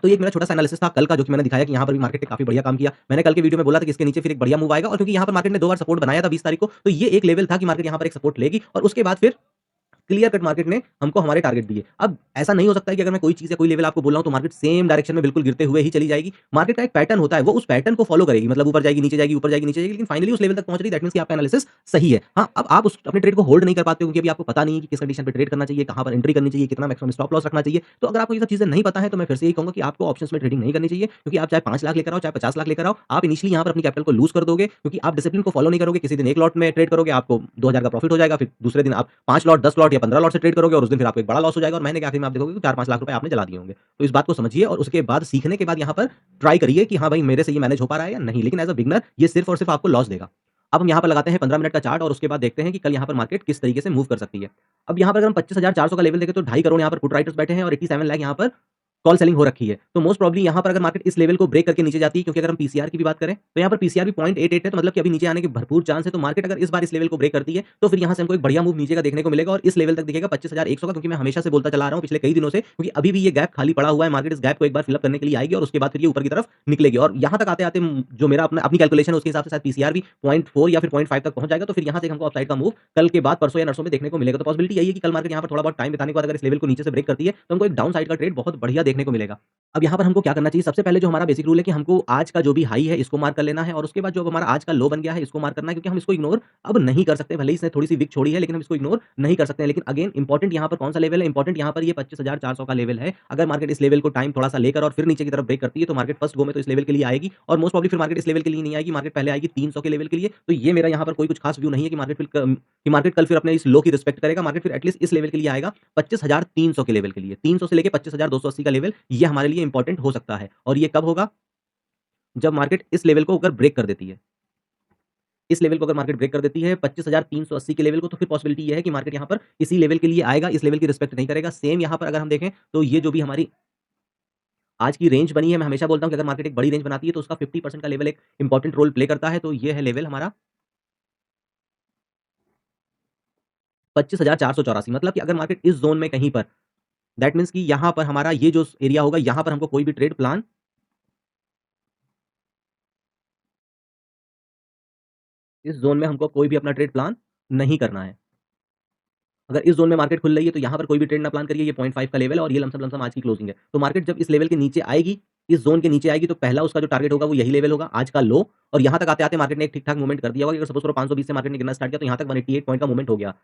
तो ये एक मेरा छोटा-सा एनालिसिस था कल का, जो कि मैंने दिखाया कि यहाँ पर भी मार्केट ने काफ़ी बढ़िया काम किया। मैंने कल के वीडियो में बोला था कि इसके नीचे फिर एक बढ़िया मूव आएगा, और क्योंकि यहाँ पर मार्केट ने 2 बार सपोर्ट बनाया था 20 तारीख को, तो ये एक लेवल था कि मार्केट यहाँ पर एक सपोर्ट लेगी और उसके बाद फिर क्लियर कट मार्केट ने हमको हमारे टारगेट दिए। अब ऐसा नहीं हो सकता है कि अगर मैं कोई चीज़ या कोई लेवल आपको बोल रहा हूँ तो मार्केट सेम डायरेक्शन में बिल्कुल गिरते हुए ही चली जाएगी। मार्केट का एक पैटर्न होता है, वो उस पैटर्न को फॉलो करेगी, मतलब ऊपर जाएगी, नीचे जाएगी, ऊपर जाएगी, नीचे जाएगी, लेकिन फाइनली उस लेवल तक पहुँच रही है, दैट मीन्स कि आपका एनालिसिस सही है। हाँ, अब आप उस अपने ट्रेड को होल्ड नहीं कर पाते हो क्योंकि अभी आपको पता नहीं है कि किस कंडीशन पे ट्रेड करना चाहिए, कहाँ पर एंट्री करनी चाहिए, कितना मैक्सिमम स्टॉप लॉस रखना चाहिए। तो अगर आपको ये सब चीज़ें नहीं पता है तो मैं फिर से यही कहूँगा कि आपको ऑप्शंस में ट्रेडिंग नहीं करनी चाहिए, क्योंकि आप चाहे 5 लाख लेकर आओ, चाहे 50 लाख लेकर आओ, आप इनिशियली यहाँ पर अपनी कैपिटल को लूज़ कर दोगे, क्योंकि आप डिसिप्लिन को फॉलो नहीं करोगे। किसी दिन 1 लॉट में ट्रेड करोगे, आपको 2000 का प्रॉफिट हो जाएगा, फिर दूसरे दिन आप 5 लॉट, 10 लॉट या 15 लॉट से ट्रेड करोगे और उस दिन फिर आपको एक बड़ा लॉस हो जाएगा और महीने के आखिर में आप देखोगे कि 4-5 लाख रुपए आपने जला दिए होंगे। तो इस बात को समझिए और उसके बाद सीखने के बाद यहाँ पर ट्राई करिए कि हाँ भाई, मेरे से ये मैनेज हो पा रहा है या नहीं। लेकिन एज़ अ बिगिनर ये सिर्फ़ और सिर्फ़ आपको लॉस देगा। अब हम यहाँ पर लगाते हैं 15 मिनट का चार्ट और उसके बाद देखते हैं कि कल यहाँ पर मार्केट किस तरीके से मूव कर सकती है। अब यहाँ पर अगर हम 25,400 का लेवल देखें तो 2.5 करोड़ यहाँ पर पुट राइटर्स बैठे हैं और 87 लाख यहाँ पर कॉल सेलिंग हो रखी है। तो मोस्ट प्रोबब्ली यहाँ पर अगर मार्केट इस लेवल को ब्रेक करके नीचे जाती है, क्योंकि अगर हम पीसीआर की भी बात करें, तो यहाँ पर पीसीआर भी 0.88 है, तो मतलब कि अभी नीचे आने के भरपूर चांस है। तो मार्केट अगर इस बार इस लेवल को ब्रेक करती है, तो फिर यहाँ से हमको एक बढ़िया मूव नीचे का देखने को मिलेगा और इस लेवल तक दिखेगा 25,100 का, क्योंकि मैं हमेशा से बोलता चला आ रहा हूँ पिछले कई दिनों से, क्योंकि अभी भी ये गैप खाली पड़ा हुआ है। मार्केट इस गैप को एक बार फिल अप करने के लिए आएगी और उसके बाद फिर ये ऊपर की तरफ निकलेगी और यहाँ तक आते-आते जो मेरा अपनी कैलकुलेशन है उसके हिसाब से शायद पीसीआर भी 0.4 या फिर 0.5 तक पहुँच जाएगा। तो फिर यहाँ से हमको अपसाइड का मूव कल के बाद परसों या नरसों में देखने को मिलेगा। तो पॉसिबिलिटी यही है कि कल मार्केट यहाँ पर थोड़ा बहुत टाइम बिताने के बाद अगर इस लेवल को नीचे से ब्रेक करती है, तो हमको एक डाउन साइड का ट्रेड बहुत बढ़िया देखने को मिलेगा। अब यहाँ पर हमको क्या करना चाहिए? सबसे पहले जो हमारा बेसिक रूल है कि हमको आज का जो भी हाई है इसको मार्क कर लेना है और उसके बाद जो अब हमारा आज का लो बन गया है इसको मार्क करना है, क्योंकि हम इसको इग्नोर अब नहीं कर सकते। भले ही इसने थोड़ी-सी विक छोड़ी है, लेकिन हम इसको इग्नोर नहीं कर सकते हैं। लेकिन अगेन इंपॉर्टेंट यहाँ पर कौन-सा लेवल है? इंपॉर्टेंट यहाँ पर ये 25,400 का लेवल है। अगर मार्केट इस लेवल को टाइम थोड़ा-सा लेकर और फिर नीचे की तरफ ब्रेक करती है, तो मार्केट फर्स्ट गो में तो इस लेवल के लिए आएगी और मोस्ट प्रोबब्ली फिर मार्केट इस लेवल के लिए नहीं आएगी। मार्केट पहले आएगी 300 के लेवल के लिए। तो ये मेरा यहाँ पर कोई कुछ खास व्यू नहीं है कि मार्केट कल फिर अपने इस लो की रिस्पेक्ट करेगा। मार्केट फिर एटलीस्ट इस लेवल के लिए आएगा 25,300 के लेवल के लिए। 300 से लेके 25,280 का लेवल, ये हमारे लिए इंपॉर्टेंट हो सकता है और ये कब होगा? जब मार्केट इस लेवल को अगर ब्रेक कर देती है। इस लेवल को अगर मार्केट ब्रेक कर देती है 25,380 के लेवल को, तो फिर पॉसिबिलिटी ये है कि मार्केट यहाँ पर इसी लेवल के लिए आएगा, इस लेवल की रिस्पेक्ट नहीं करेगा। सेम यहाँ पर अगर हम देखें तो ये जो भी हमारी आज की रेंज बनी है, मैं हमेशा बोलता हूँ कि अगर मार्केट एक बड़ी रेंज बनाती है तो उसका 50% का लेवल एक इंपॉर्टेंट रोल प्ले करता है। तो ये है लेवल हमारा 25,484, मतलब कि अगर मार्केट इस ज़ोन में कहीं पर, दैट मीन्स कि यहाँ पर हमारा ये जो एरिया होगा, यहाँ पर हमको कोई भी ट्रेड प्लान, इस ज़ोन में हमको कोई भी अपना ट्रेड प्लान नहीं करना है। अगर इस ज़ोन में मार्केट खुल रही है तो यहाँ पर कोई भी ट्रेड ना प्लान करिए। ये 0.5 का लेवल है और ये लमसम आज की क्लोजिंग है। तो मार्केट जब इस लेवल के नीचे आएगी, इस ज़ोन के नीचे आएगी, तो पहला उसका जो टारगेट होगा वो यही लेवल होगा, आज का लो। और यहाँ तक आते-आते मार्केट ने एक ठीक-ठाक मूवमेंट कर दिया होगा कि अगर सपोज़ करो 520 से मार्केट ने गिरना स्टार्ट किया तो यहाँ तक 188 पॉइंट का मूवमेंट हो गया।